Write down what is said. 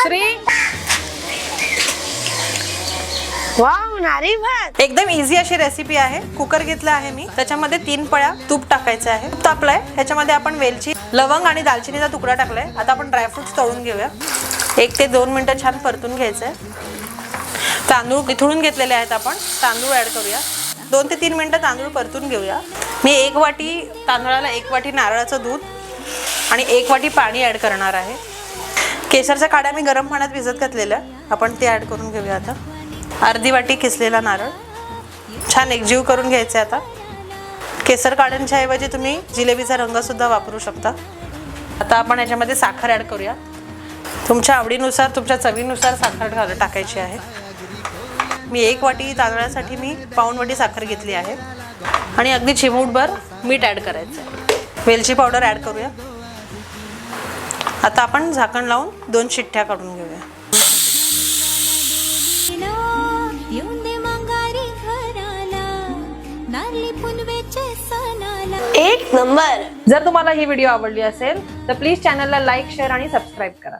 Shri wow, नारळी भात एकदम easy अशी रेसिपी आहे। कुकर घेतला आहे मी, त्याच्यामध्ये 3 पळ्या तूप टाकायचं आहे। तूप तापलंय, ह्याच्यामध्ये आपण वेलची, लवंग आणि दालचिनीचा तुकडा टाकलाय। आता आपण ड्रायफ्रुट्स तळून घेऊया। 1 ते 2 मिनिटं छान परतून घ्यायचंय। तांदूळ निथळून घेतलेले आहेत, आपण तांदूळ ऍड करूया। 2 ते 3 मिनिटं तांदूळ परतून घेऊया। मी 1 वाटी तांदळाला 1 वाटी नारळाचं दूध आणि 1 वाटी पाणी ऍड करणार आहे। केशरच्या काड्या मी गरम पाण्यात भिजत घातलेल्या, आपण ते ऍड करून घेऊया। आता अर्धी वाटी किसलेला नारळ छान एकजीव करून घ्यायचे। आता केसर काड्यांच्या ऐवजी तुम्ही जिलेबीचा रंग सुद्धा वापरू शकता। आता आपण याच्यामध्ये साखर ऍड करूया। तुमच्या आवडीनुसार, तुमच्या चवीनुसार साखर टाकायची आहे। मी 1 वाटी तांदळासाठी मी पाऊण वाटी साखर घेतली आहे आणि अगदी चिमूटभर मीठ ऍड करायचं आहे। वेलची पावडर ऍड करूया। आता आपण झाकण लावून 2 शिट्ट्या काढून घेऊया। एक नंबर। जर तुम्हाला ही व्हिडिओ आवडली असेल तर प्लीज चॅनलला लाईक, शेअर आणि सबस्क्राईब करा।